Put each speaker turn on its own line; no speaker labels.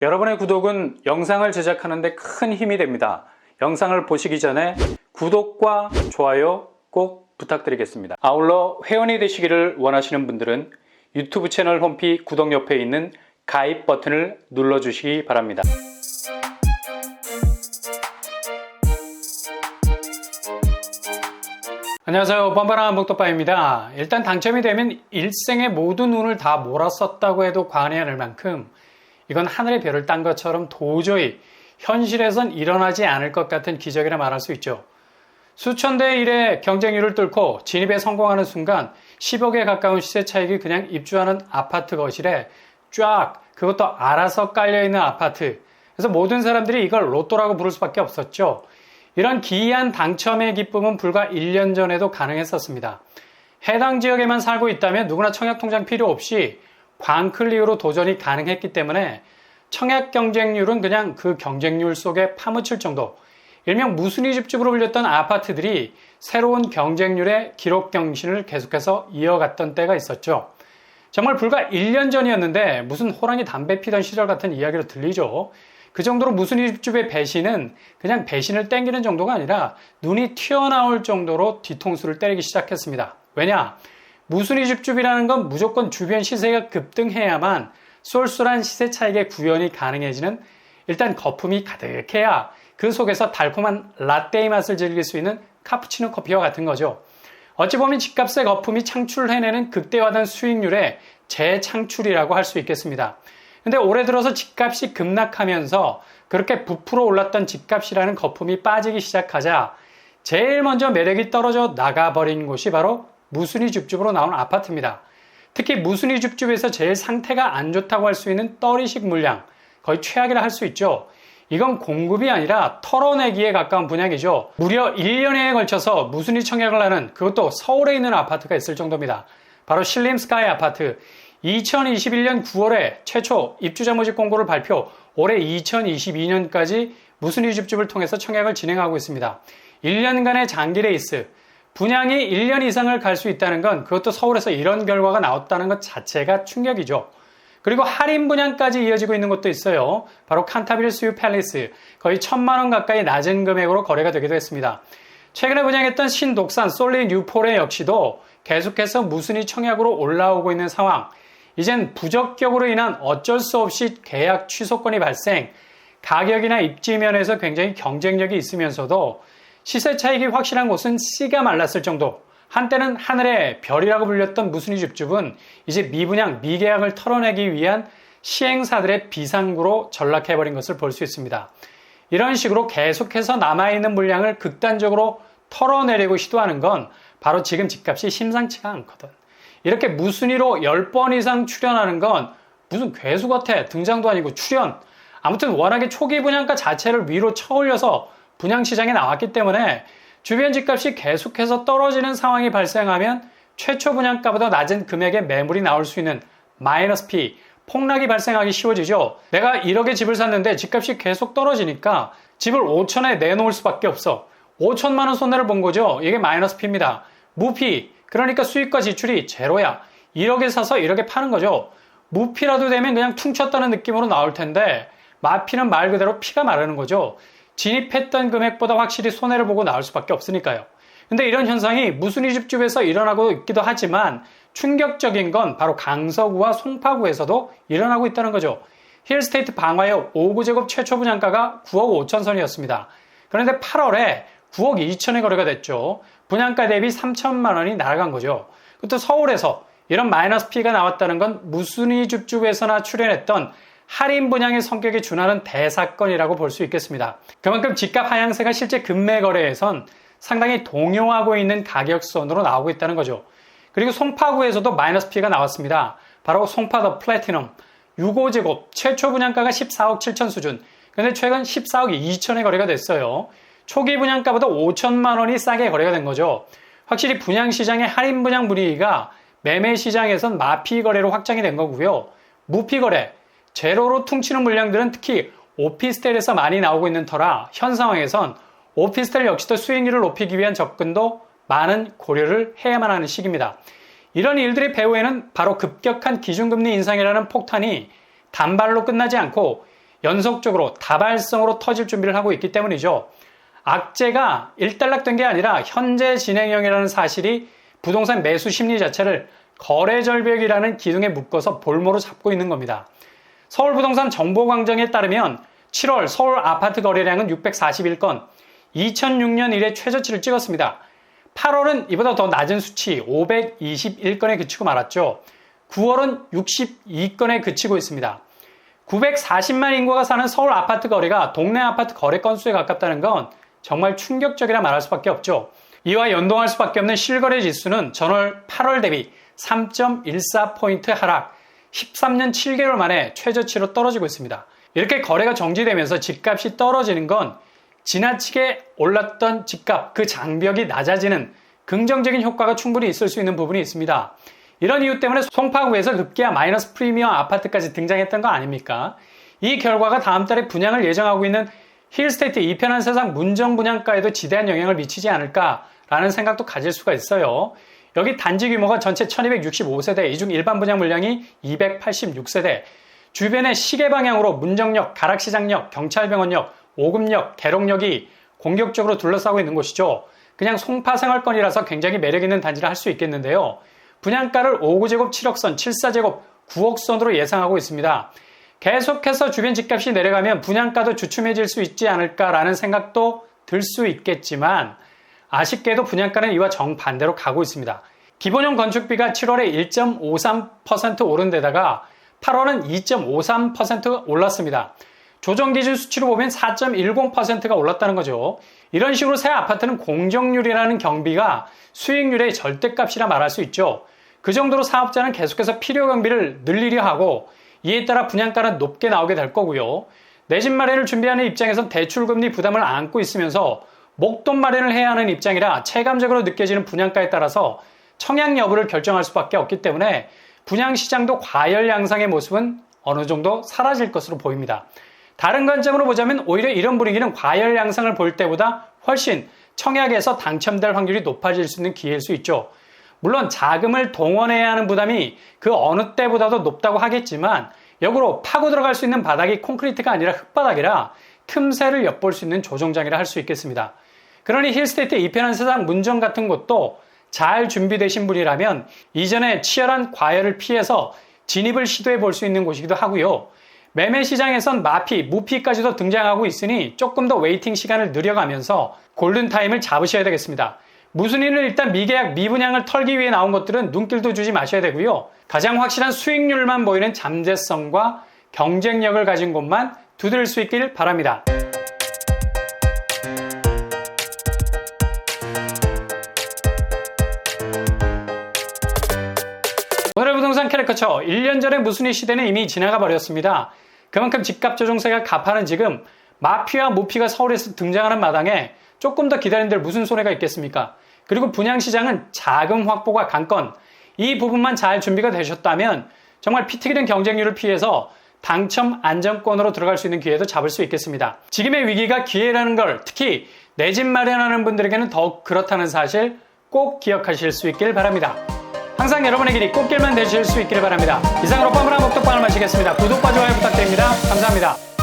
여러분의 구독은 영상을 제작하는 데 큰 힘이 됩니다. 영상을 보시기 전에 구독과 좋아요 꼭 부탁드리겠습니다. 아울러 회원이 되시기를 원하시는 분들은 유튜브 채널 홈피 구독 옆에 있는 가입 버튼을 눌러주시기 바랍니다. 안녕하세요. 뻔뻔한 목도빠입니다. 일단 당첨이 되면 일생의 모든 운을 다 몰았었다고 해도 과언이 아닐 만큼 이건 하늘의 별을 딴 것처럼 도저히 현실에선 일어나지 않을 것 같은 기적이라 말할 수 있죠. 수천 대 1의 경쟁률을 뚫고 진입에 성공하는 순간 10억에 가까운 시세 차익이 그냥 입주하는 아파트 거실에 쫙, 그것도 알아서 깔려있는 아파트. 그래서 모든 사람들이 이걸 로또라고 부를 수밖에 없었죠. 이런 기이한 당첨의 기쁨은 불과 1년 전에도 가능했었습니다. 해당 지역에만 살고 있다면 누구나 청약통장 필요 없이 광클릭으로 도전이 가능했기 때문에 청약 경쟁률은 그냥 그 경쟁률 속에 파묻힐 정도, 일명 무순위 집집으로 불렸던 아파트들이 새로운 경쟁률의 기록 경신을 계속해서 이어갔던 때가 있었죠. 정말 불과 1년 전이었는데 무슨 호랑이 담배 피던 시절 같은 이야기로 들리죠. 그 정도로 무순위 집집의 배신은 그냥 배신을 땡기는 정도가 아니라 눈이 튀어나올 정도로 뒤통수를 때리기 시작했습니다. 왜냐? 무순위 집집이라는 건 무조건 주변 시세가 급등해야만 쏠쏠한 시세 차익의 구현이 가능해지는, 일단 거품이 가득해야 그 속에서 달콤한 라떼의 맛을 즐길 수 있는 카푸치노 커피와 같은 거죠. 어찌 보면 집값의 거품이 창출해내는 극대화된 수익률의 재창출이라고 할 수 있겠습니다. 근데 올해 들어서 집값이 급락하면서 그렇게 부풀어 올랐던 집값이라는 거품이 빠지기 시작하자 제일 먼저 매력이 떨어져 나가버린 곳이 바로 무순위 집집으로 나온 아파트입니다. 특히 무순위 집집에서 제일 상태가 안 좋다고 할 수 있는 떨이식 물량, 거의 최악이라 할 수 있죠. 이건 공급이 아니라 털어내기에 가까운 분양이죠. 무려 1년여에 걸쳐서 무순위 청약을 하는, 그것도 서울에 있는 아파트가 있을 정도입니다. 바로 신림스카이 아파트. 2021년 9월에 최초 입주자 모집 공고를 발표, 올해 2022년까지 무순위 집집을 통해서 청약을 진행하고 있습니다. 1년간의 장기 레이스, 분양이 1년 이상을 갈 수 있다는 건, 그것도 서울에서 이런 결과가 나왔다는 것 자체가 충격이죠. 그리고 할인 분양까지 이어지고 있는 것도 있어요. 바로 칸타빌 스유 팰리스, 거의 1,000만 원 가까이 낮은 금액으로 거래가 되기도 했습니다. 최근에 분양했던 신독산 솔리 뉴폴의 역시도 계속해서 무순위 청약으로 올라오고 있는 상황. 이젠 부적격으로 인한 어쩔 수 없이 계약 취소건이 발생, 가격이나 입지 면에서 굉장히 경쟁력이 있으면서도 시세 차익이 확실한 곳은 씨가 말랐을 정도. 한때는 하늘의 별이라고 불렸던 무순위 집집은 이제 미분양, 미계약을 털어내기 위한 시행사들의 비상구로 전락해버린 것을 볼 수 있습니다. 이런 식으로 계속해서 남아있는 물량을 극단적으로 털어내려고 시도하는 건 바로 지금 집값이 심상치가 않거든. 이렇게 무순위로 10번 이상 출연하는 건 무슨 괴수 같아. 등장도 아니고 출연. 아무튼 워낙에 초기 분양가 자체를 위로 쳐올려서 분양시장에 나왔기 때문에 주변 집값이 계속해서 떨어지는 상황이 발생하면 최초 분양가보다 낮은 금액의 매물이 나올 수 있는 마이너스 P, 폭락이 발생하기 쉬워지죠. 내가 1억에 집을 샀는데 집값이 계속 떨어지니까 집을 5천에 내놓을 수밖에 없어. 5천만 원 손해를 본 거죠. 이게 마이너스 P입니다. 무피, 그러니까 수익과 지출이 제로야. 1억에 사서 1억에 파는 거죠. 무피라도 되면 그냥 퉁쳤다는 느낌으로 나올 텐데 마피는 말 그대로 피가 마르는 거죠. 진입했던 금액보다 확실히 손해를 보고 나올 수밖에 없으니까요. 근데 이런 현상이 무순위 집집에서 일어나고 있기도 하지만 충격적인 건 바로 강서구와 송파구에서도 일어나고 있다는 거죠. 힐스테이트 방화역 5구제곱 최초 분양가가 9억 5천 선이었습니다. 그런데 8월에 9억 2천에 거래가 됐죠. 분양가 대비 3천만 원이 날아간 거죠. 그것도 서울에서 이런 마이너스 P가 나왔다는 건 무순위 집집에서나 출연했던 할인 분양의 성격에 준하는 대사건이라고 볼 수 있겠습니다. 그만큼 집값 하향세가 실제 금매 거래에선 상당히 동요하고 있는 가격선으로 나오고 있다는 거죠. 그리고 송파구에서도 마이너스 P가 나왔습니다. 바로 송파 더 플래티넘 6호제곱 최초 분양가가 14억 7천 수준. 근데 최근 14억 2천에 거래가 됐어요. 초기 분양가보다 5천만 원이 싸게 거래가 된 거죠. 확실히 분양시장의 할인 분양 분위기가 매매 시장에선 마피 거래로 확장이 된 거고요. 무피 거래, 제로로 퉁치는 물량들은 특히 오피스텔에서 많이 나오고 있는 터라 현 상황에선 오피스텔 역시도 수익률을 높이기 위한 접근도 많은 고려를 해야만 하는 시기입니다. 이런 일들의 배후에는 바로 급격한 기준금리 인상이라는 폭탄이 단발로 끝나지 않고 연속적으로 다발성으로 터질 준비를 하고 있기 때문이죠. 악재가 일단락된 게 아니라 현재 진행형이라는 사실이 부동산 매수 심리 자체를 거래 절벽이라는 기둥에 묶어서 볼모로 잡고 있는 겁니다. 서울부동산 정보광정에 따르면 7월 서울 아파트 거래량은 641건, 2006년 이래 최저치를 찍었습니다. 8월은 이보다 더 낮은 수치 521건에 그치고 말았죠. 9월은 62건에 그치고 있습니다. 940만 인구가 사는 서울 아파트 거래가 동네 아파트 거래 건수에 가깝다는 건 정말 충격적이라 말할 수밖에 없죠. 이와 연동할 수밖에 없는 실거래 지수는 전월 8월 대비 3.14포인트 하락, 13년 7개월 만에 최저치로 떨어지고 있습니다. 이렇게 거래가 정지되면서 집값이 떨어지는 건 지나치게 올랐던 집값, 그 장벽이 낮아지는 긍정적인 효과가 충분히 있을 수 있는 부분이 있습니다. 이런 이유 때문에 송파구에서 급기야 마이너스 프리미엄 아파트까지 등장했던 거 아닙니까? 이 결과가 다음 달에 분양을 예정하고 있는 힐스테이트 이편한 세상 문정 분양가에도 지대한 영향을 미치지 않을까라는 생각도 가질 수가 있어요. 여기 단지 규모가 전체 1265세대, 이 중 일반 분양 물량이 286세대, 주변의 시계 방향으로 문정역, 가락시장역, 경찰병원역, 오금역, 대롱역이 공격적으로 둘러싸고 있는 곳이죠. 그냥 송파 생활권이라서 굉장히 매력있는 단지라 할 수 있겠는데요. 분양가를 5구제곱 7억선, 7사제곱 9억선으로 예상하고 있습니다. 계속해서 주변 집값이 내려가면 분양가도 주춤해질 수 있지 않을까라는 생각도 들 수 있겠지만 아쉽게도 분양가는 이와 정반대로 가고 있습니다. 기본형 건축비가 7월에 1.53% 오른 데다가 8월은 2.53% 올랐습니다. 조정기준 수치로 보면 4.10%가 올랐다는 거죠. 이런 식으로 새 아파트는 공정률이라는 경비가 수익률의 절대값이라 말할 수 있죠. 그 정도로 사업자는 계속해서 필요 경비를 늘리려 하고 이에 따라 분양가는 높게 나오게 될 거고요. 내 집 마련을 준비하는 입장에선 대출금리 부담을 안고 있으면서 목돈 마련을 해야 하는 입장이라 체감적으로 느껴지는 분양가에 따라서 청약 여부를 결정할 수밖에 없기 때문에 분양시장도 과열 양상의 모습은 어느 정도 사라질 것으로 보입니다. 다른 관점으로 보자면 오히려 이런 분위기는 과열 양상을 볼 때보다 훨씬 청약에서 당첨될 확률이 높아질 수 있는 기회일 수 있죠. 물론 자금을 동원해야 하는 부담이 그 어느 때보다도 높다고 하겠지만 역으로 파고 들어갈 수 있는 바닥이 콘크리트가 아니라 흙바닥이라 틈새를 엿볼 수 있는 조정장이라 할 수 있겠습니다. 그러니 힐스테이트 이편한 세상 문정 같은 곳도 잘 준비되신 분이라면 이전에 치열한 과열을 피해서 진입을 시도해 볼 수 있는 곳이기도 하고요. 매매 시장에선 마피, 무피까지도 등장하고 있으니 조금 더 웨이팅 시간을 늘려가면서 골든타임을 잡으셔야 되겠습니다. 무순위는 일단 미계약, 미분양을 털기 위해 나온 것들은 눈길도 주지 마셔야 되고요. 가장 확실한 수익률만 보이는 잠재성과 경쟁력을 가진 곳만 두드릴 수 있길 바랍니다. 오늘의 부동산 캐릭터처 1년 전의 무순위 시대는 이미 지나가 버렸습니다. 그만큼 집값 조정세가 가파른 지금 마피와 무피가 서울에서 등장하는 마당에 조금 더 기다린들 무슨 손해가 있겠습니까? 그리고 분양시장은 자금 확보가 관건, 이 부분만 잘 준비가 되셨다면 정말 피 튀기는 경쟁률을 피해서 당첨 안정권으로 들어갈 수 있는 기회도 잡을 수 있겠습니다. 지금의 위기가 기회라는 걸 특히 내 집 마련하는 분들에게는 더욱 그렇다는 사실 꼭 기억하실 수 있길 바랍니다. 항상 여러분의 길이 꽃길만 되실 수 있기를 바랍니다. 이상으로 뻔뻔한 목독방을 마치겠습니다. 구독과 좋아요 부탁드립니다. 감사합니다.